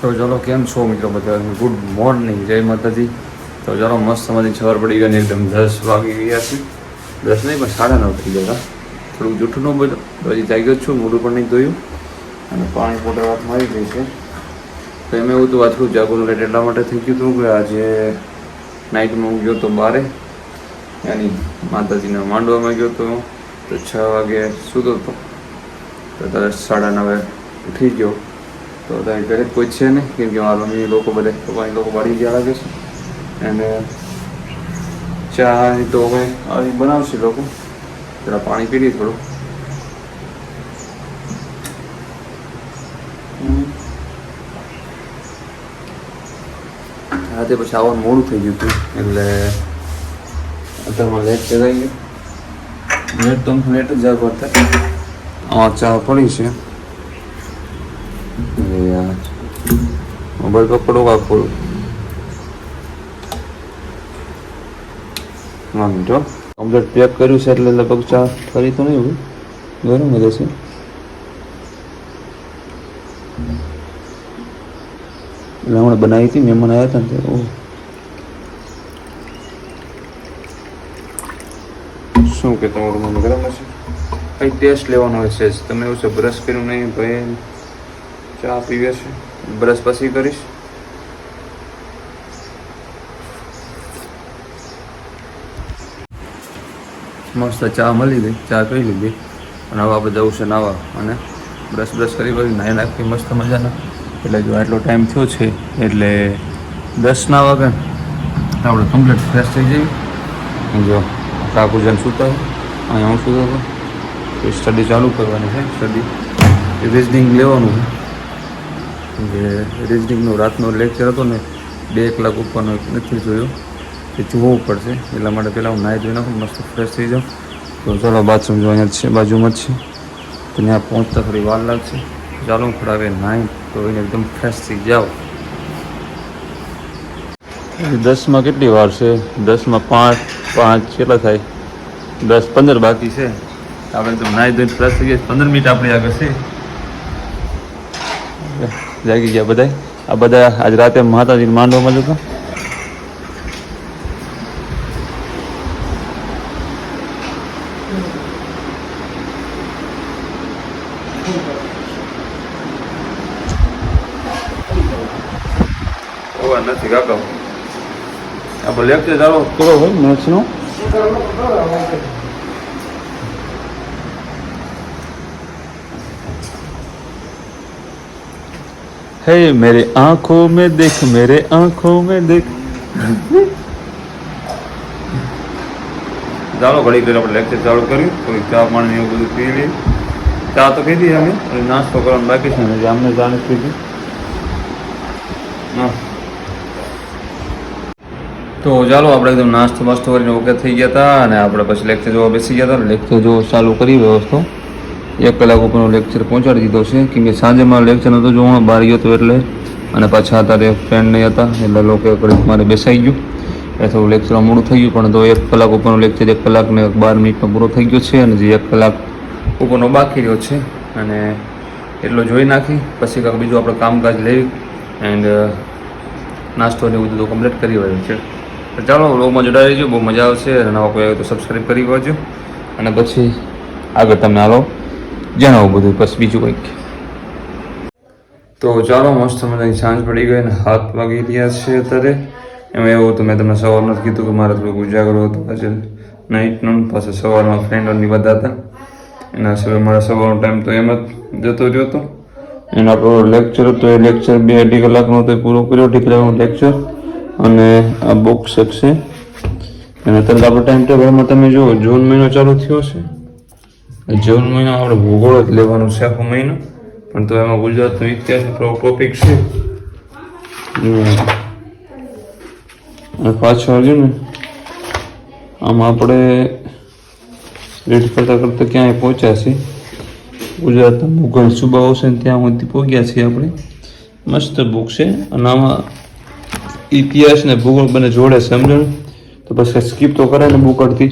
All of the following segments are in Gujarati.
તો ચલો કેમ છો મિત્રો બધા, ગુડ મોર્નિંગ, જય માતાજી. તો ચલો મસ્ત મજાની સવાર પડી ગઈ ને એકદમ 10 વાગી ગયા છે. 10 નહીં પણ 9:30 થઈ ગયા. થોડુંક જૂઠું ન બોલ્યો તો હજી જાગ્યો જ છું, મોઢું પણ નહીં ધોયું અને પાણી પોટર વાત મારી ગઈ છે. તો એમ એવું હતું આ થોડું જાગવાનું લેટ એટલા માટે થઈ ગયું હતું કે આજે નાઇટમાં હું ગયો તો બારે યાની માતાજીના માંડવામાં ગયો તો 6 વાગે સૂતો હતો. તો ત્યારે 9:30 ઉઠી ગયો. તો ત્યાં ઘરે કોઈ છે નહીં કેમ કે મારા મમ્મી લોકો બધા પપ્પાની લોકો વાળી ગયા લાગે છે. અને ચા તો હવે આવી બનાવશે લોકો, જરા પાણી પી લઈએ થોડું. રાતે પછી આવવાનું મોડું થઈ ગયું હતું એટલે અત્યારમાં લેટ જગાઈ ગયું. લેટ તો લેટ જ જાગવા થાય. ચા પડી છે. મોબાઈલ પકડો કા ખોલું જો કમ્પ્લીટ પેક કર્યું છે એટલે લગભગ ચા ફરી તો નહીં હોય, ગરમ જ હશે. એટલે હમણાં બનાવી હતી, મહેમાન આવ્યા હતા ને ત્યારે. શું કે તમારું મમ્મી ગરમ હશે? કંઈ ટેસ્ટ લેવાનો હશે. તમે એવું છે બ્રશ કર્યું નહીં ભાઈ, ચા પીવે છે, બ્રશ પછી કરીશ. મસ્ત ચા મળી ગઈ, ચા પી લીધી અને હવે આપણે જવું છે નાવા અને બ્રશ કરી નાહી નાખી મસ્ત મજાના. એટલે જો આટલો ટાઈમ થયો છે એટલે 10 ના વાગે આપણે કમ્પ્લીટ ફ્રેશ થઈ જઈએ. જો કાકુજન સૂતા હોય, અહીંયા હું સૂતો હતો. સ્ટડી ચાલુ કરવાની છે. સ્ટડી રિઝનિંગ લેવાનું છે. જે રિઝનિંગનો રાતનો લેક્ચર હતો ને 2 કલાક ઉપરનો નથી જોયો, એ જોવું પડશે. એટલા માટે પહેલાં હું નાહી ધોઈ નાખું, મસ્ત ફ્રેશ થઈ જાઉં. તો ચાલો બાથરૂમ જો અહીંયા જ છે, બાજુમાં જ છે. તો ત્યાં પહોંચતા થોડી વાર લાગશે. ચાલો હું ખડાવે નાહી તો એને એકદમ ફ્રેશ થઈ જાઓ. 10માં કેટલી વાર છે? 10માં 5 કેટલા થાય? 10-15 બાકી છે. આપણે તો નાહી ધોઈને ફ્રેશ થઈ ગયા. 15 મિનિટ આપણી આગળ છે. જાગી ગયા બધા. આ બધા આજ રાતે માતાજી માંડવામાં જતા. નથી કાકા આપણે લેક્ચર ચાલો કેવો હોય મેથ્સનો? हे मेरे आंखों में देख, मेरे आंखों में देख. ચાલો ઘડી ઘડી આપણે લેક્ચર ચાલુ કર્યું. થોડીક ચા પાણી એવું બધું પી લઈએ. ચા તો પીધી અમે, નાસ્તો કરવાનું બાકી છે ને અમને જાણે પીધી. હા તો ચાલો આપણે એકદમ નાસ્તો વાસ્તો કરીને ઓકે થઈ ગયા હતા અને આપણે પછી લેક્ચર જોવા બેસી ગયા હતા. લેક્ચર જોવા ચાલુ કરી વ્યવસ્થો 1 કલાક ઉપરનો લેક્ચર પહોંચાડી દીધો છે કેમ કે સાંજે મારો લેક્ચર નહોતો જોવાનો, બહાર ગયો હતો એટલે. અને પાછા અત્યારે ફ્રેન્ડ નહીં હતા એટલે લોકો ઘડીક મારે બેસાઈ ગયું એટલે થોડું લેક્ચરમાં મોડું થઈ ગયું. પણ તો 1 કલાક ઉપરનો લેક્ચર 1 કલાક ને 12 મિનિટમાં પૂરો થઈ ગયો છે અને જે 1 કલાક ઉપરનો બાકી રહ્યો છે અને એટલો જોઈ નાખી પછી કાંઈક બીજું આપણે કામકાજ લેવી એન્ડ નાસ્તો ને એવું બધું કમ્પ્લીટ કરી રહ્યું છે. તો ચાલો વ્લોગમાં જોડાઈ રહીજો, બહુ મજા આવશે. અને નવા કોઈ આવે તો સબસ્ક્રાઈબ કરી વાંચજો અને પછી આગળ તમને હાલો જણાવું બધું પછી બીજું કંઈક. તો ચાલો મસ્ત મજાની સાંજ પડી ગઈ અને 7 વાગી રહ્યા છે અત્યારે. એમાં એવું હતું મેં તમને સવારમાં કીધું કે મારે થોડુંક ઉજાગરો હતો આજે નાઇટનું. પાછા સવારમાં ફ્રેન્ડોની બધા હતા એના સિવાય મારા સવારનો ટાઈમ તો એમ જ જતો રહ્યો હતો. એનો આપણો લેક્ચર હતો એ લેક્ચર 2-2.5 કલાકનો હતો, પૂરો કર્યો. 2.5 કલાકનો લેક્ચર અને આ બુક શકશે. અને અત્યારે આપણો ટાઈમ ટેબલમાં તમે જુઓ જૂન મહિનો ચાલુ થયો છે. જૂન મહિનો આપણે ભૂગોળ જ લેવાનું છે આખો મહિનો, પણ તો એમાં ગુજરાતનો ઇતિહાસનો ટોપિક છે. અને પાછળ આવ્યું ને આમાં આપણે રીડ કરતાં કરતાં ક્યાંય પહોંચ્યા છીએ. ગુજરાતના મુઘલ સુબાઓ છે ને ત્યાં સુધી પહોંચ્યા છીએ આપણે. મસ્ત બુક છે અને આમાં ઇતિહાસ ને ભૂગોળ બંને જોડે સમજો. તો પછી સ્કીપ તો કરે ને બુક અડધી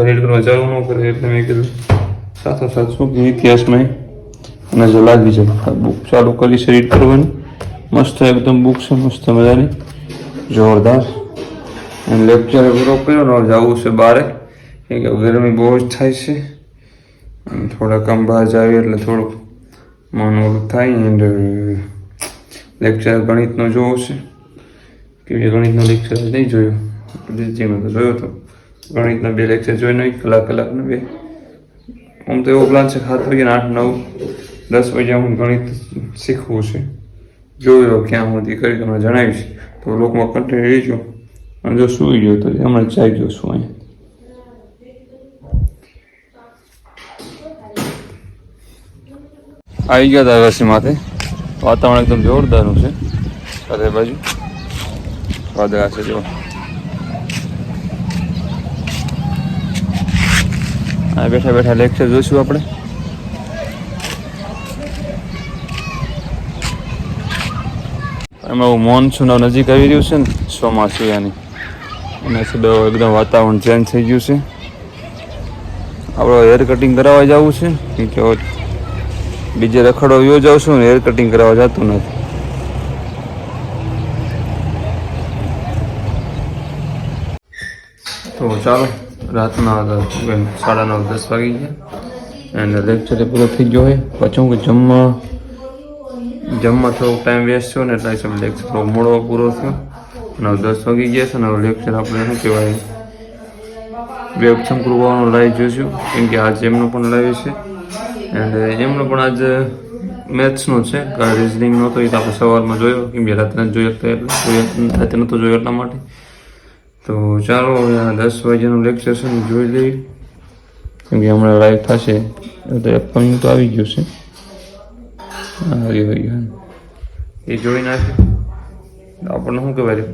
રીડ કરવા ચાલુ ન કરે એટલે મેં કીધું સાથોસાથ શું કે ઇતિહાસમાં અને જો લાગી જાય બુક ચાલુ કરી છે રીડ કરવાની મસ્ત એકદમ બુક છે, મસ્ત મજાની, જોરદાર. અને લેક્ચર પૂરો કર્યો ને જવું છે બહાર, કેમ કે ગરમી બહુ જ થાય છે. અને થોડા કામ બહાર જાય એટલે થોડુંક મન ઓલું થાય. એન્ડ લેક્ચર ગણિતનો જોવો છે, કે ગણિતનો લેક્ચર નહીં જોયો, જેમાં તો જોયો હતો. ગણિતના 2 લેક્ચર જોઈ નહીં, કલાકના 2. આમ તો એવો પ્લાન છે 7 વાગ્યા 8, 9, 10 વાગ્યા હું ગણિત શીખવું છે. જોયો ક્યાં સુધી કરી તમને જણાવીશ. તો લોકમાં કન્ટિન્યુ રહીજો. અને જો સૂઈ ગયો તો હમણાં ચાઈ જોશું અહીંયા. આવી ગયા હતા રસી માથે. વાતાવરણ એકદમ જોરદારનું છે. ચારે બાજુ વાદળા છે જો. આ બેઠા બેઠા લેક્ચર જોઈશું આપણે. એમાં મોનસૂન નજીક આવી રહ્યું છે ને, ચોમાસું યાની, એના સીધો એકદમ વાતાવરણ ચેન્જ થઈ ગયું છે. આપણે હેર કટિંગ કરાવવા જવું છે, કે બીજે રખડો જાઉં છું ને હેર કટિંગ કરાવવા જતું નથી. તો ચાલો, રાતના 9:30 વાગી ગયા અને લેક્ચર પૂરો થઈ ગયો હોય. પછી હું જમવા થોડોક ટાઈમ વેસ્ટ થયો ને એટલે સમય લેક્ચર થોડો મોડો પૂરો થયો. 9:10 વાગી ગયા છે ને હવે લેક્ચર આપણે શું કહેવાય વેબક્ષમ કૃપાનો લાઈવ જોઈશું, કેમ કે આજે એમનો પણ લાઈવ છે. એન્ડ એમનો પણ આજ મેથ્સનો છે, રિઝનિંગનો તો એ તો આપણે સવારમાં જોયો, કેમ કે રાત્રે જોયો એટલે રાતે નહોતો જોયો એટલા માટે. તો ચાલો હવે 10 વાગ્યાનું લેક્ચર છે ને જોઈ લઈએ, કેમ કે હમણાં લાઈવ થશે એટલે અપકમિંગ તો આવી ગયું છે. એ જોઈ નાખે. આપણને શું કહેવાય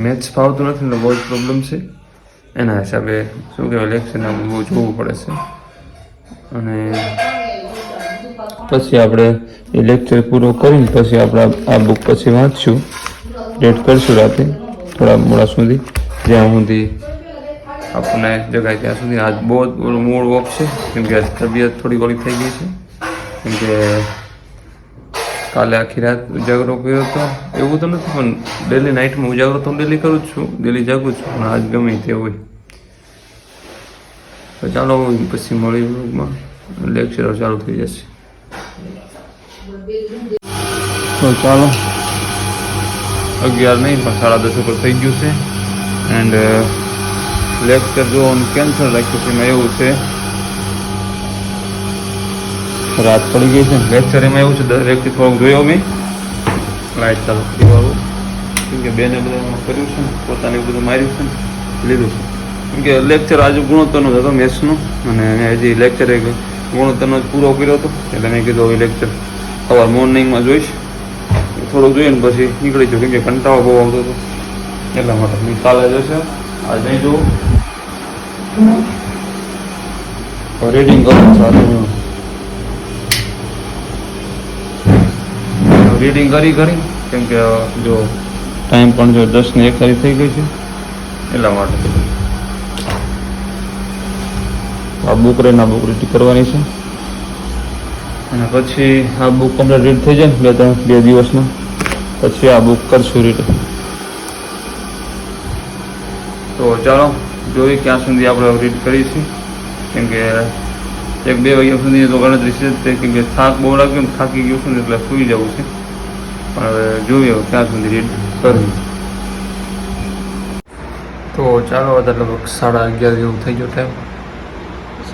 મેથ્સ ફાવતું નથી એટલે બહુ જ પ્રોબ્લેમ છે. એના હિસાબે શું કહેવાય લેક્ચરને બહુ જોવું પડે છે. અને પછી આપણે એ લેક્ચર પૂરો કરીને પછી આપણે આ બુક પછી વાંચશું, રેડ કરશું રાતે થોડા મોડા સુધી, જ્યાં સુધી આપણને જગાય ત્યાં સુધી. આજ બહુ મૂળ ઓફ છે, કેમ કે તબિયત થોડી ઓલી થઈ ગઈ છે, કેમ કે કાલે આખી રાત ઉજાગરો કર્યો હતો. એવું તો નથી, પણ ડેલી નાઇટમાં ઉજાગરો તો ડેલી કરું જ છું, ડેલી જાગું છું, પણ આજ ગમે તે હોય. તો ચાલો પછી મળી વ્લોગમાં, લેક્ચરો ચાલુ થઈ જશે. તો ચાલો 11 નહીં પણ 10:30 ઉપર થઈ ગયું છે. એન્ડ લેક્ચર જોવાનું કેન્સલ રાખ્યું છે. એમાં એવું છે રાત પડી ગઈ છે. લેક્ચર એમાં એવું છે દરેકથી થોડુંક જોયો મેં, લાઇટ ચાલુ કરીવાળું, કેમ કે બેને બધા કર્યું છે ને, પોતાને બધું માર્યું છે ને લીધું છે. કેમ કે લેક્ચર આજે ગુણોત્તરનો જ હતો મેથ્સનો, અને મેં હજી લેક્ચર ગુણોત્તરનો જ પૂરો કર્યો હતો. એટલે મેં કીધું હવે લેક્ચર સવાર મોર્નિંગમાં જોઈશ, થોડુંક જોઈએ ને પછી નીકળી જાઉં, કેમ કે કંટાળો બહુ આવતો હતો એટલા માટે. મેં કાલે જશે આજ નહીં જોવું, રીડિંગ કરું સાથે રીડિંગ કરી કેમ કે જો ટાઈમ પણ જો 10:41 થઈ ગઈ છે એટલા માટે. આ બુક રીડ કરવાની છે, અને પછી આ બુક કમ્પ્લીટ રીડ થઈ જાય 2 દિવસમાં, પછી આ બુક કરશું રીડ. તો ચાલો જોઈએ ક્યાં સુધી આપણે રીડ કરીશું, કેમ કે 1-2 વાગ્યા સુધી તો ગણતરી છે જ, કેમ કે થાક બહુ લાગ્યો ને, થાકી ગયું છું ને એટલે સૂઈ જવું છે. પણ હવે જોઈએ ક્યાં સુધી રીડ કરવી. તો ચાલો અત્યારે લગભગ 11:30 જેવું થઈ ગયો ટાઈમ,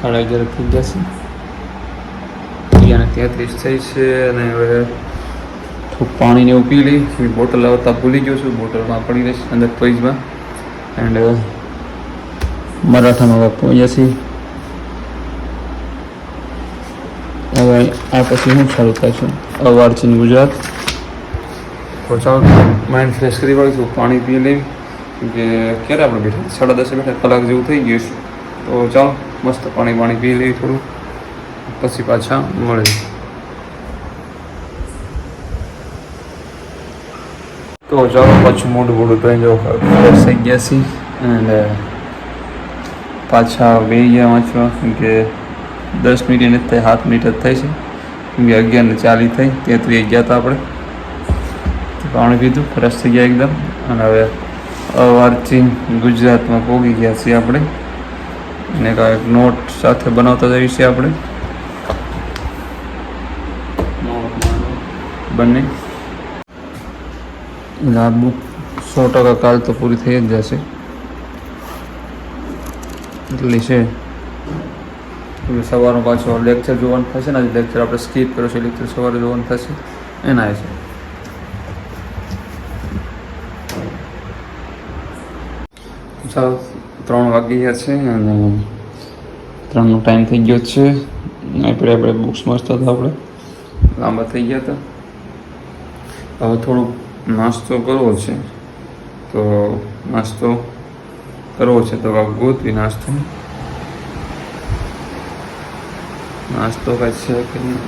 11:30 થઈ જશે. 33 થઈ છે. અને હવે થોડુંક પાણીને એવું પી લઈ. બોટલ લાવતા ભૂલી ગયો છું, બોટલમાં પડી રહીશ અંદર ફ્રીજમાં. એન્ડ મરાઠામાં હવે પહોંચ્યા છીએ. હવે આ પછી શું ચાલુ થાય છે, અવારચીન ગુજરાત. તો ચાલો માઇન્ડ ફ્રેશ કરી વાળીશું, પાણી પી લેવી, કેમ કે ક્યારે આપણે બેઠા 10:30 બેઠા, કલાક જેવું થઈ ગયું છે. તો ચાલો મસ્ત પાણી પી લેવી થોડું, પછી પાછા મળે. તો ચાલો પાછું મોઢું ધોઈ જાઓ, ફ્રેશ થઈ ગયા છીએ. એન્ડ પાછા બેસી ગયા વાંચવા, કેમ કે 10 મિનિટ નથી થાય, 7 મિનિટ જ થાય છે, કેમ કે 11:40 થઈ, 33 ગયા હતા આપણે. પાણી પીધું, ફ્રેશ થઈ ગયા એકદમ. અને હવે અવારથી ગુજરાતમાં પહોંચી ગયા છીએ આપણે. અને કાંઈક નોટ સાથે બનાવતા જઈએ છીએ આપણે બંને. આ બુક 100% કાલ તો પૂરી થઈ જ જશે એટલી છે. સવારનો પાછો લેક્ચર જોવાનું થશે ને, લેક્ચર આપણે સ્કીપ કર્યો છે, લેક્ચર સવારે જોવાનું થશે એના છે. ચાલો 3 વાગી ગયા છે અને 3નો ટાઈમ થઈ ગયો છે. આપણે બુક્સ વાંચતા હતા, આપણે લાંબા થઈ ગયા હતા. હવે થોડુંક નાસ્તો કરવો છે, તો નાસ્તો કરવો છે તો ગોતવી નાસ્તો કાંઈ છે કે નહીં.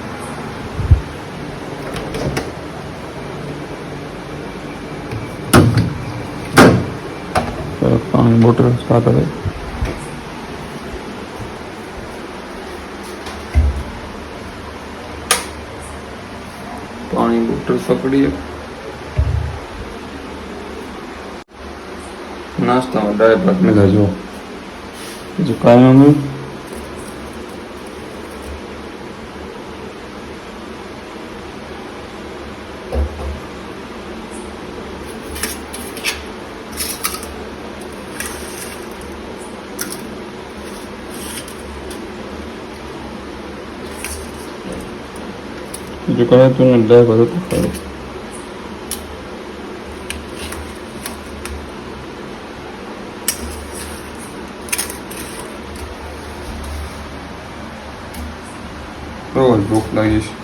પાણી બોટલ સાથે હવે પાણી બોટલ પકડીએ. નાસ્તામાં ડાય ભાત મેળા જો બીજું કાંઈ અમે जो कहा तूने ड्राई बता तो खाओ. रोज भूख लगी है.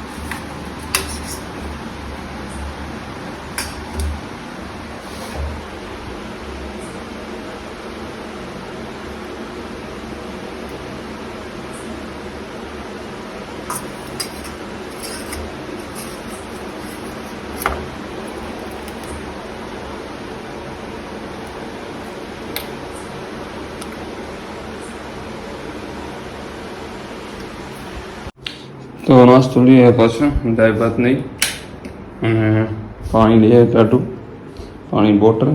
તો નાસ્તો લઈએ પાછો, દાળ ભાત નહીં અને પાણી લઈએ ટાટું, પાણી બોટલ.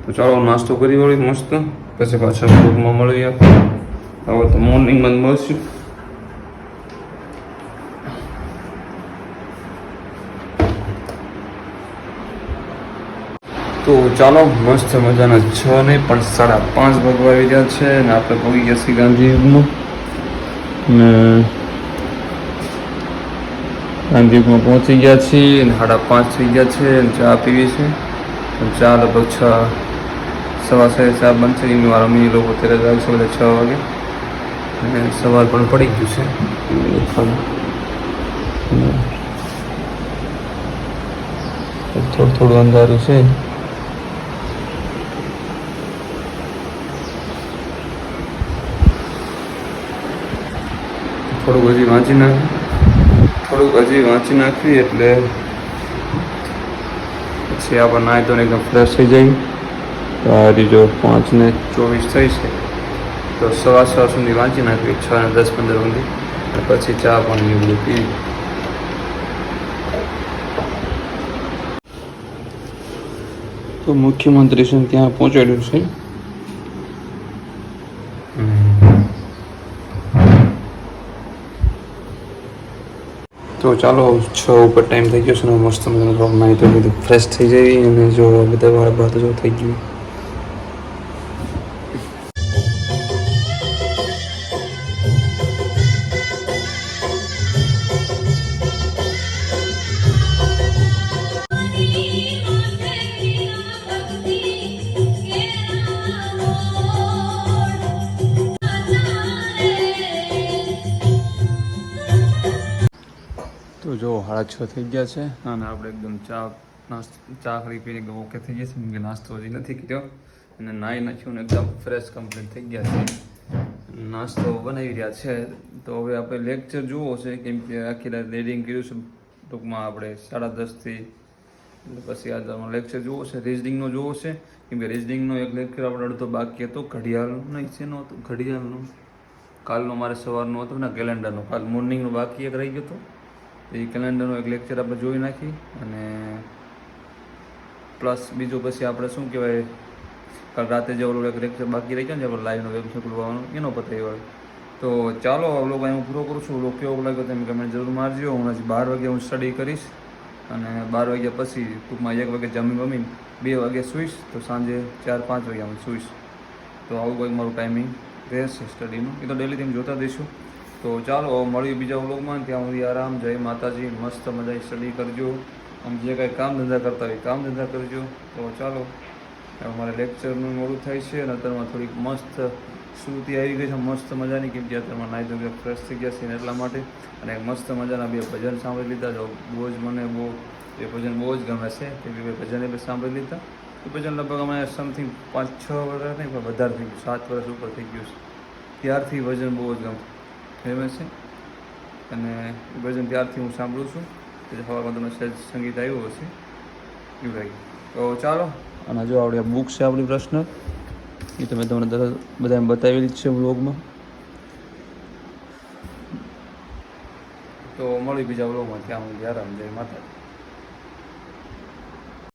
તો ચાલો નાસ્તો કરી વળી મસ્ત, પછી પાછા ગ્રુપમાં મળીએ. હવે તો મોર્નિંગમાં જ મળશું. તો ચાલો મસ્ત મજાના 6 નહીં પણ 5:30 વાગવા આવી ગયા છે અને આપણે પહોંચી ગયા છીએ ગાંધીયુગમાં. અને ગાંધીયુગમાં પહોંચી ગયા છીએ અને 5:30 થઈ ગયા છે અને ચા પીવી છે. ચા લગભગ 6:15 ચા બનશે. એની વાર અમે લોકો અત્યારે આવશે બધા 6 વાગે અને સવાર પણ પડી ગયું છે. થોડું અંધારું છે. થોડુંક હજી વાંચી નાખવી એટલે પછી આપણે નાહી તો એકદમ ફ્રેશ થઈ જાય. તો આ જો 5:24 થઈ છે તો 6:15 સુધી વાંચી નાખવી, 6:10-15 સુધી, અને પછી ચા પાણી એવું પીવી. તો મુખ્યમંત્રી છે ત્યાં પહોંચાડ્યું છે. તો ચાલો 6 ઉપર ટાઈમ થઈ ગયો છે ને મસ્ત મજાનો નાહી તો બધું ફ્રેશ થઈ જાય અને જો બધા વાળા ભાત જો થઈ ગયું. તો જો 6:30 થઈ ગયા છે અને આપણે એકદમ ચા ખરી પીને એકદમ ઓકે થઈ ગયા છે. કેમ કે નાસ્તો હજી નથી કર્યો અને નાહી નાખ્યું ને એકદમ ફ્રેશ કમ્પ્લીટ થઈ ગયા છે. નાસ્તો બનાવી રહ્યા છે. તો હવે આપણે લેક્ચર જોવો છે કેમ કે આખી રાત રીડિંગ કર્યું છે. ટૂંકમાં આપણે 10:30 પછી આ લેક્ચર જોવો છે, રિઝનિંગનો જોવો છે. કેમ કે રિઝનિંગનો એક લેક્ચર આપણે અડધો બાકી હતો. ઘડિયાળનો નહીં શેનો હતો, ઘડિયાળનો કાલનો મારે સવારનો હતો ને કેલેન્ડરનો. કાલ મોર્નિંગનો બાકી એક રહી ગયો હતો. એ કેલેન્ડરનો એક લેક્ચર આપણે જોઈ નાખી અને પ્લસ બીજું પછી આપણે શું કહેવાય, કાલ રાતે જે ઓલું એક લેક્ચર બાકી રહી ગયા ને આપણે લાઈવનો વેબ ખોલવાનો એનો પતાવી વાળો. તો ચાલો વ્લોગ અહીં હું પૂરો કરું છું. વ્લોગ કેવો લાગ્યો તમે કમેન્ટ જરૂર મારજો. હું હજી 12 વાગે હું સ્ટડી કરીશ અને 12 વાગ્યા પછી ટૂંકમાં 1 વાગે જમીને 2 વાગે સૂઈશ, તો સાંજે 4-5 વાગ્યા હું સૂઈશ. તો આવું કંઈક મારું ટાઈમિંગ રહેશે સ્ટડીનું. એ તો ડેલી તમે જોતા દઈશું. તો ચાલો મળીએ બીજા વ્લોગમાં. ત્યાં સુધી આરામ. જય માતાજી. મસ્ત મજા સ્ટડી કરજો. આમ જે કાંઈ કામ ધંધા કરતા હોય કામ ધંધા કરજો. તો ચાલો અમારે લેક્ચરનું મોડું થાય છે અને અત્યારમાં થોડીક મસ્ત શ્રુતિ આવી ગઈ છે મસ્ત મજાની, કેમ કે અત્યારમાં નાહી ધોઈને ફ્રેશ થઈ ગયા છે ને એટલા માટે. અને મસ્ત મજાના 2 ભજન સાંભળી લીધા. જો બહુ જ મને એ ભજન બહુ જ ગમે છે, કેમ કે 2 ભજન બી સાંભળી લીધા. એ ભજન લગભગ અમે સમથિંગ 5-6 વર્ષ નહીં પણ વધારે થઈ ગયું, 7 વર્ષ ઉપર થઈ ગયું છે. ત્યારથી ભજન બહુ જ ગમે છે અને એ ભજન ત્યારથી હું સાંભળું છું. એટલે સવારમાં તમે સહેજ સંગીત આવ્યું હશે એવું લાગ્યું. તો ચાલો. અને જો આવડે બુક છે આપણી પ્રશ્ન, એ તમે તમને બધાને બતાવેલી જ છે વ્લોગમાં. તો મળી બીજા વ્લોગમાં. ત્યાં હું આરામ. જય માતા.